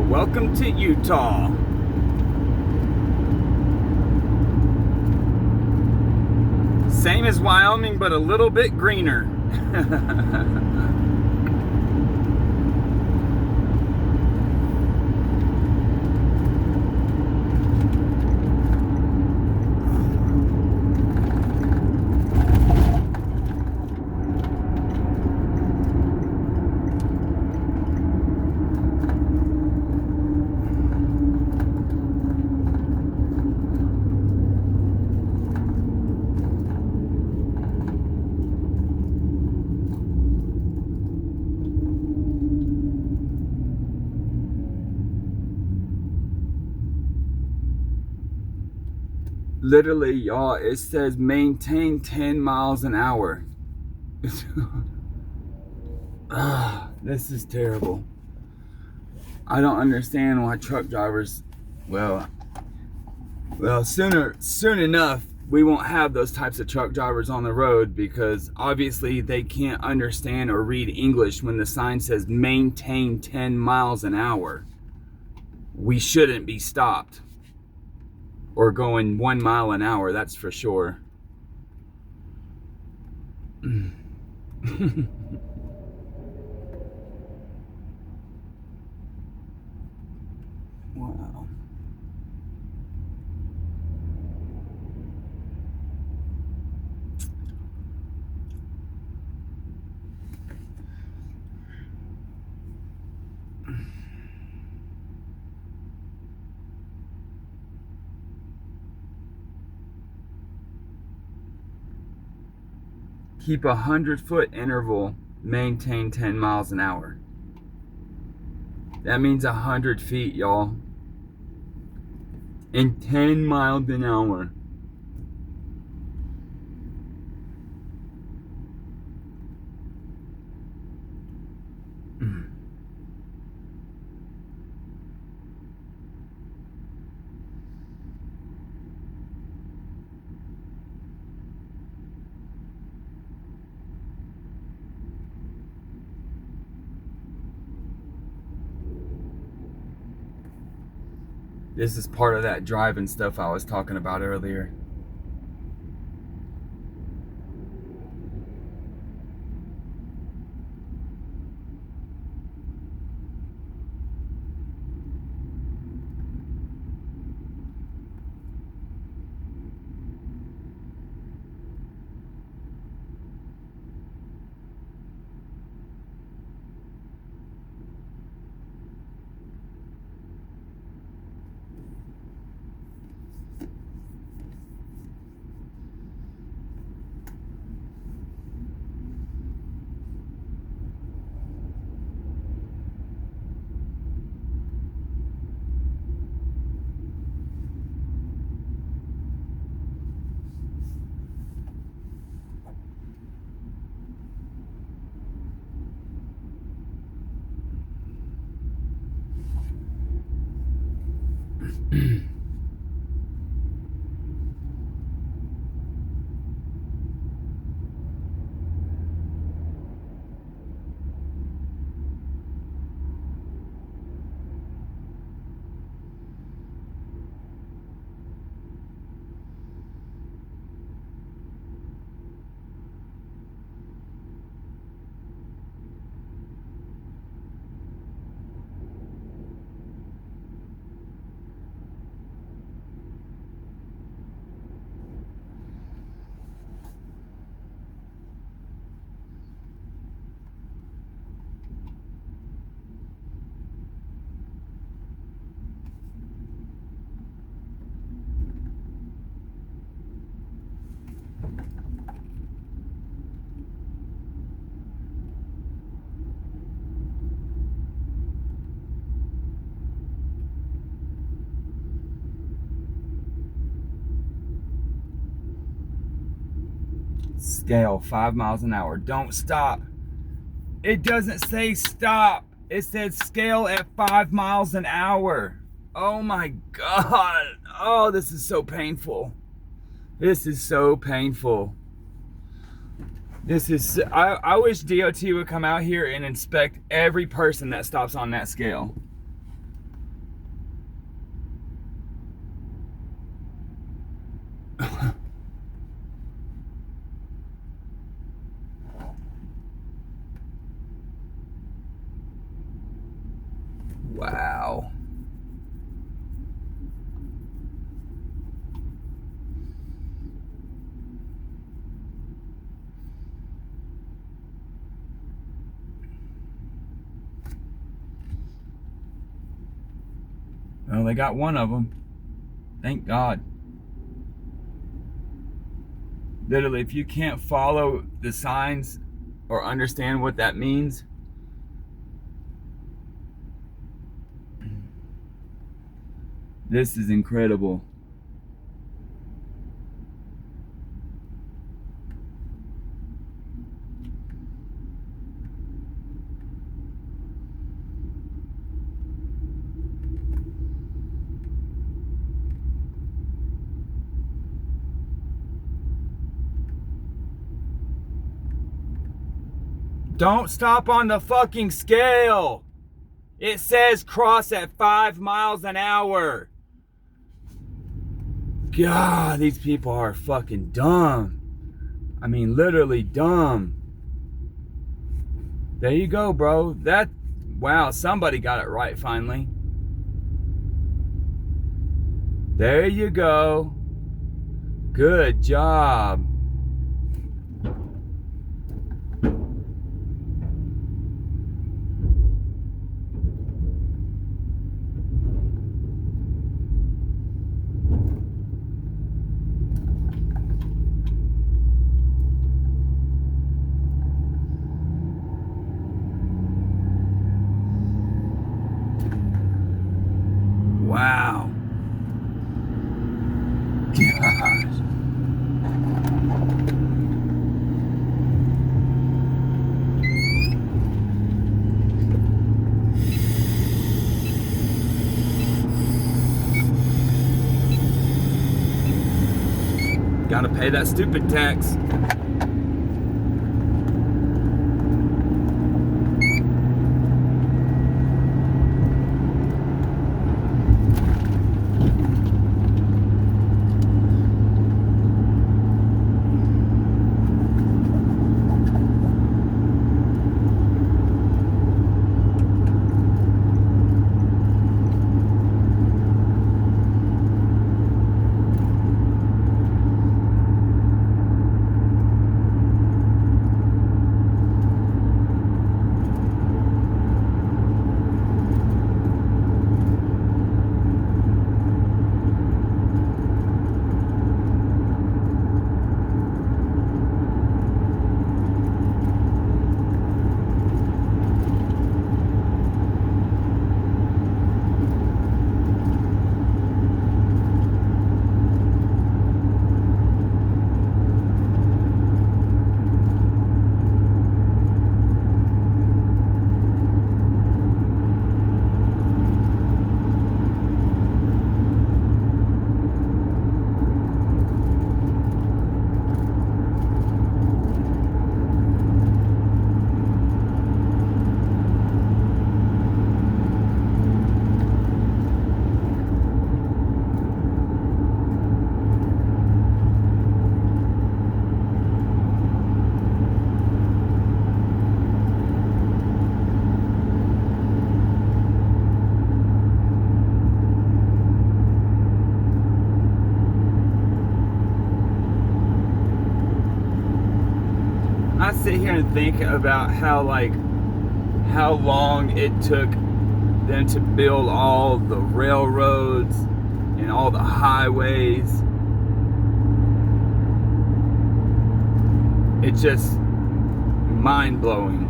Welcome to Utah. Same as Wyoming, but a little bit greener. Literally, y'all, it says maintain 10 miles an hour. This is terrible. I don't understand why truck drivers, well, soon enough, we won't have those types of truck drivers on the road, because obviously they can't understand or read English when the sign says maintain 10 miles an hour. We shouldn't be stopped or going 1 mile an hour, that's for sure. Wow. Keep a 100-foot interval, maintain 10 miles an hour. That means 100 feet, y'all. And 10 miles an hour. This is part of that driving stuff I was talking about earlier. Scale 5 miles an hour. Don't stop. It doesn't say stop. It says scale at 5 miles an hour. Oh my God. Oh, this is so painful. This is so painful. This is, I wish DOT would come out here and inspect every person that stops on that scale. Wow. Well, they got one of them. Thank God. Literally, if you can't follow the signs or understand what that means, this is incredible. Don't stop on the fucking scale. It says cross at 5 miles an hour. God, these people are fucking dumb. I mean, literally dumb. There you go, bro. Wow, somebody got it right finally. There you go. Good job. Wow. Gosh. Gotta pay that stupid tax. I sit here and think about how long it took them to build all the railroads and all the highways. It's just mind-blowing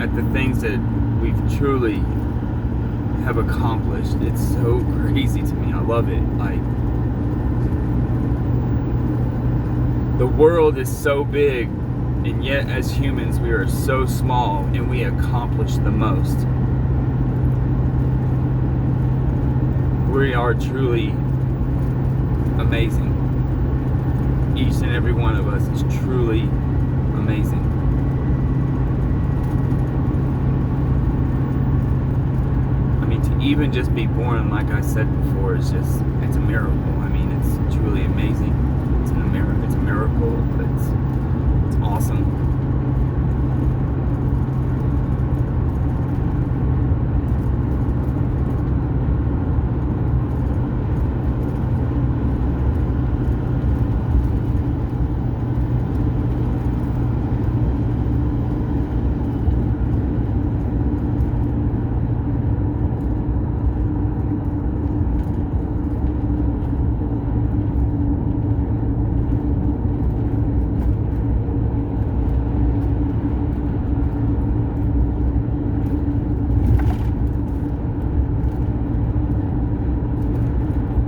at the things that we've truly have accomplished. It's so crazy to me. I love it. The world is so big, and yet as humans we are so small, and we accomplish the most. We are truly amazing. Each and every one of us is truly amazing. I mean, to even just be born, like I said before, it's a miracle. I mean, it's truly amazing. It's a miracle. It's awesome.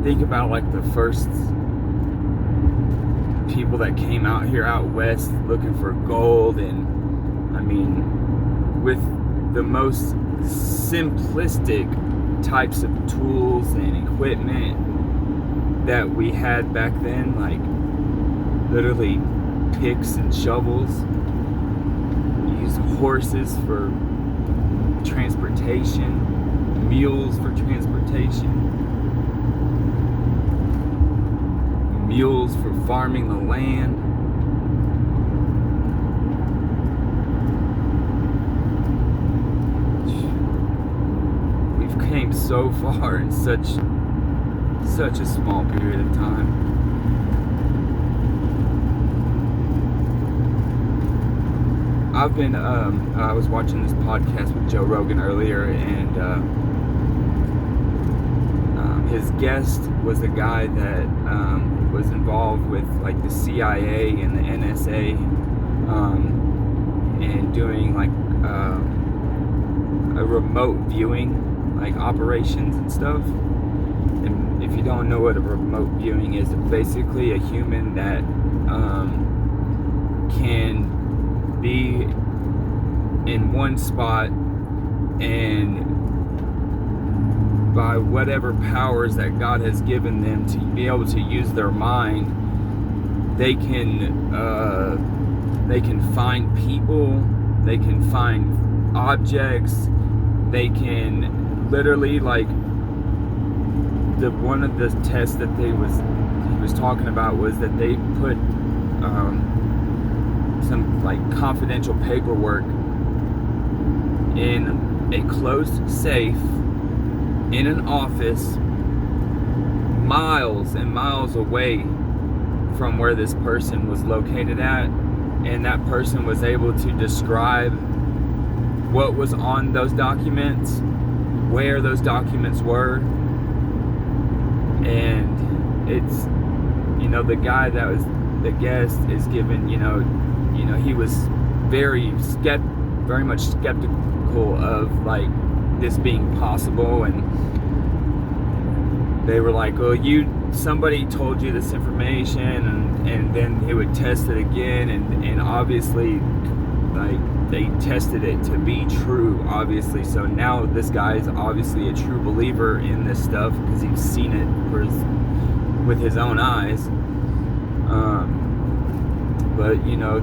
think about like the first people that came out here out west looking for gold, and I mean, with the most simplistic types of tools and equipment that we had back then, like literally picks and shovels. You used horses for transportation, mules for transportation, mules for farming the land. We've came so far in such a small period of time. I was watching this podcast with Joe Rogan earlier, and his guest was a guy that was involved with like the CIA and the NSA, and doing like a remote viewing like operations and stuff. And if you don't know what a remote viewing is, it's basically a human that can be in one spot, and by whatever powers that God has given them to be able to use their mind, they can find people, they can find objects, they can literally, like, one of the tests that he was talking about was that they put some like confidential paperwork in a closed safe in an office miles and miles away from where this person was located at, and that person was able to describe what was on those documents, where those documents were. And it's, you know, the guy that was the guest is given, you know, he was very much skeptical of like this being possible, and they were like, well, somebody told you this information, and then he would test it again, and obviously like they tested it to be true, obviously. So now this guy is obviously a true believer in this stuff because he's seen it with his own eyes. But you know,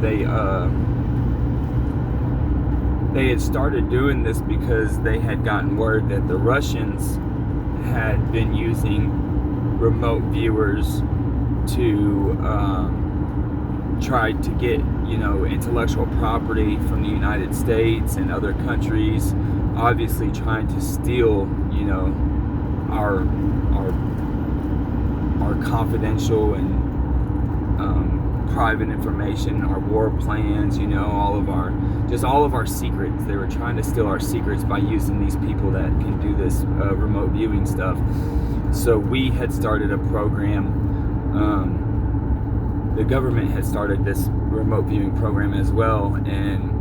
they had started doing this because they had gotten word that the Russians had been using remote viewers to try to get, you know, intellectual property from the United States and other countries, obviously trying to steal, you know, our confidential and private information, our war plans, you know, all of our secrets. They were trying to steal our secrets by using these people that can do this remote viewing stuff. So we had started a program. The government had started this remote viewing program as well, and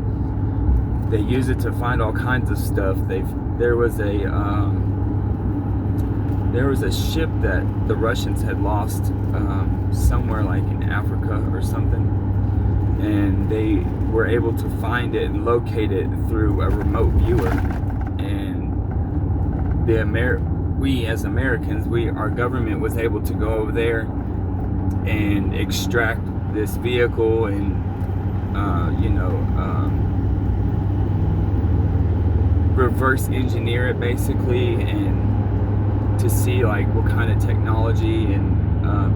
they use it to find all kinds of stuff. There was a ship that the Russians had lost somewhere like in Africa or something, and they were able to find it and locate it through a remote viewer. And we as Americans, our government was able to go over there and extract this vehicle and reverse engineer it basically, and to see like what kind of technology and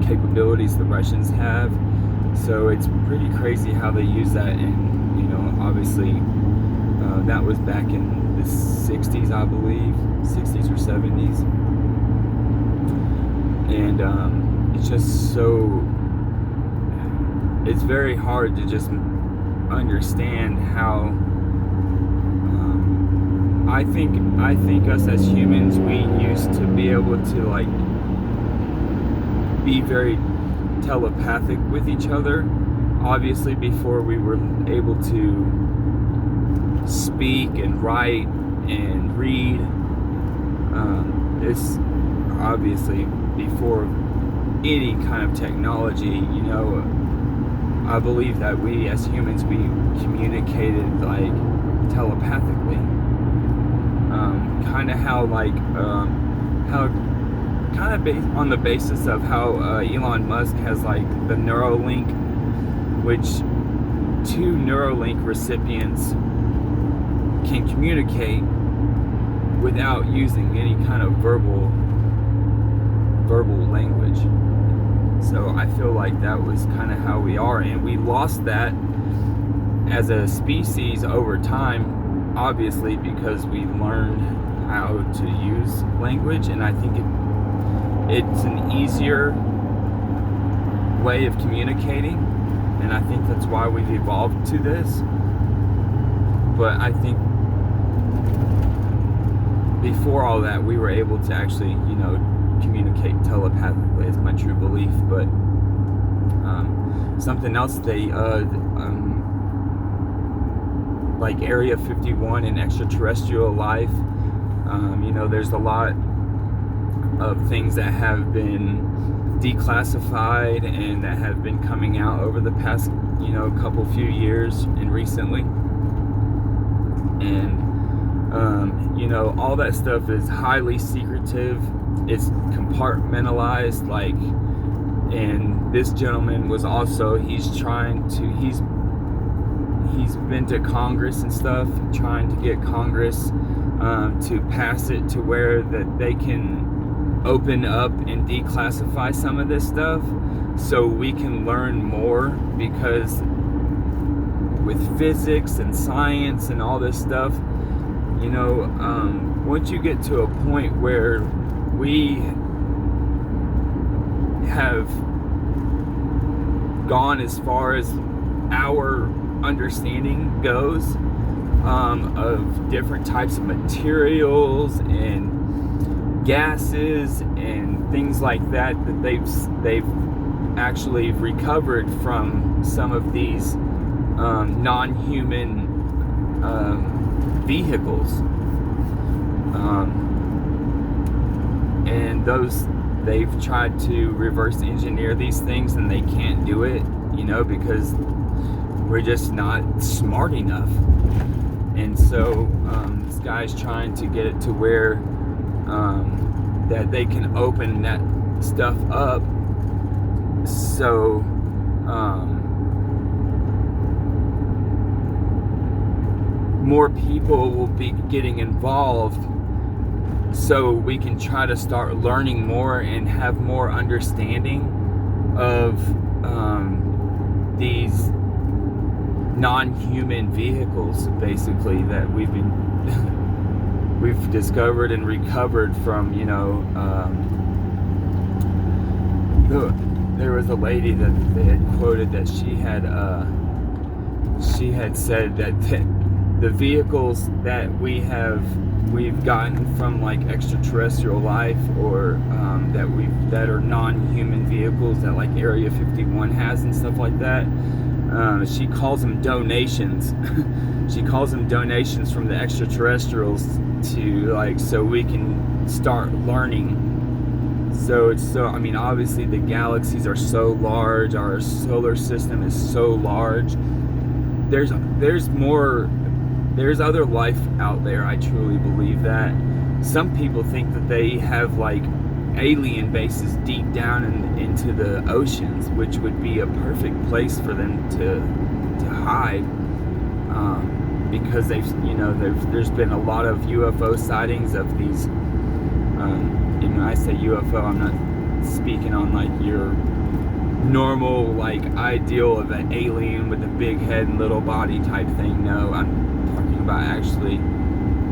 capabilities the Russians have. So it's pretty crazy how they use that. And you know, obviously that was back in the 60s, I believe, 60s or 70s. And it's just so, it's very hard to just understand how I think us as humans, we used to be able to like be very telepathic with each other, obviously, before we were able to speak and write and read. obviously before any kind of technology, you know, I believe that we as humans, we communicated like telepathically. Kind of how like, how kind of on the basis of how Elon Musk has like the Neuralink, which 2 Neuralink recipients can communicate without using any kind of verbal language. So I feel like that was kind of how we are, and we lost that as a species over time, obviously, because we learned how to use language, and I think it's an easier way of communicating, and I think that's why we've evolved to this. But I think before all that, we were able to actually, you know, communicate telepathically, is my true belief. But something else, they like Area 51 and extraterrestrial life, you know, there's a lot of things that have been declassified and that have been coming out over the past, you know, few years and recently. And you know, all that stuff is highly secretive. It's compartmentalized, like, and this gentleman was also, he's been to Congress and stuff, trying to get Congress to pass it to where that they can open up and declassify some of this stuff so we can learn more, because with physics and science and all this stuff, you know, once you get to a point where we have gone as far as our understanding goes, of different types of materials and gases and things like that they've actually recovered from some of these non-human vehicles, and those, they've tried to reverse engineer these things, and they can't do it, you know, because we're just not smart enough. And so this guy's trying to get it to where that they can open that stuff up, so more people will be getting involved, so we can try to start learning more and have more understanding of these non-human vehicles, basically, that we've discovered and recovered from, you know. There was a lady that they had quoted that she had said that the vehicles that we've gotten from like extraterrestrial life, or that are non-human vehicles that like Area 51 has and stuff like that, she calls them donations. She calls them donations from the extraterrestrials to, like, so we can start learning. So it's so, I mean, obviously the galaxies are so large, our solar system is so large. There's other life out there. I truly believe that. Some people think that they have like alien bases deep down into the oceans, which would be a perfect place for them to hide, because there's been a lot of UFO sightings of these. And when I say UFO, I'm not speaking on like your normal, like, ideal of an alien with a big head and little body type thing. No, I'm talking about actually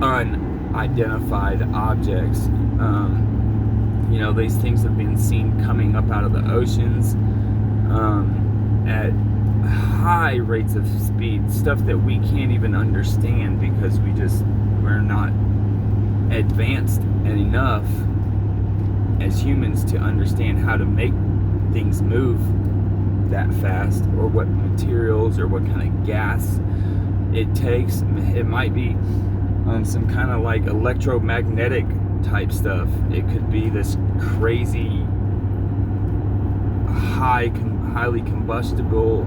unidentified objects. You know, these things have been seen coming up out of the oceans at high rates of speed, stuff that we can't even understand because we're not advanced enough as humans to understand how to make things move that fast, or what materials or what kind of gas it takes. It might be some kind of like electromagnetic type stuff. It could be this crazy highly combustible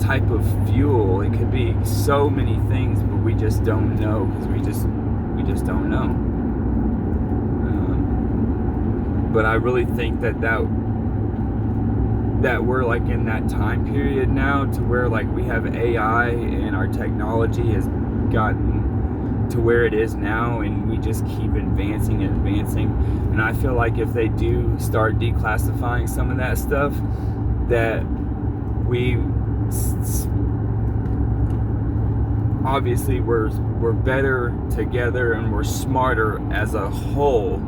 type of fuel. It could be so many things, but we just don't know because we just don't know. But I really think that we're like in that time period now to where like we have AI and our technology has gotten to where it is now, and we just keep advancing and advancing. And I feel like if they do start declassifying some of that stuff, that we obviously we're better together and we're smarter as a whole,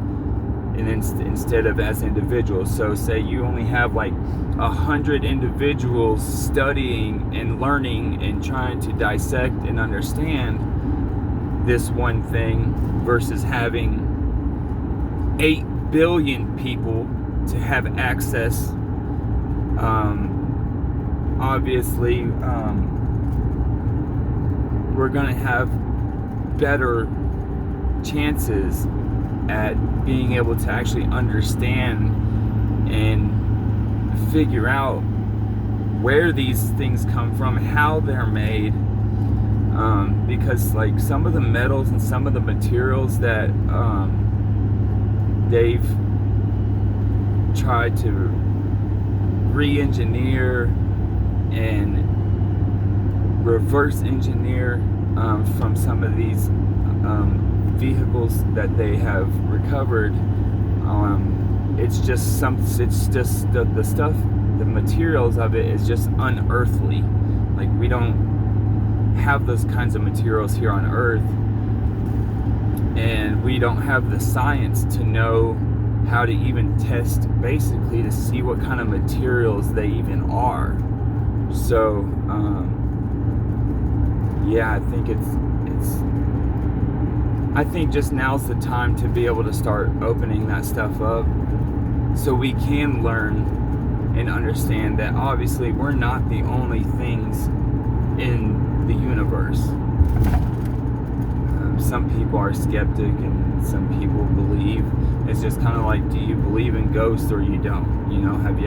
and instead of as individuals. So say you only have like 100 individuals studying and learning and trying to dissect and understand this one thing versus having 8 billion people to have access. Obviously, we're gonna have better chances at being able to actually understand and figure out where these things come from, how they're made, because like some of the metals and some of the materials that they've tried to re-engineer and reverse engineer from some of these vehicles that they have recovered, it's just the stuff, the materials of it is just unearthly. Like we don't have those kinds of materials here on Earth, and we don't have the science to know how to even test basically to see what kind of materials they even are. So yeah, I think just now's the time to be able to start opening that stuff up so we can learn and understand that obviously we're not the only things in the universe. Some people are skeptic and some people believe. It's just kind of like, do you believe in ghosts or you don't? You know, have you ever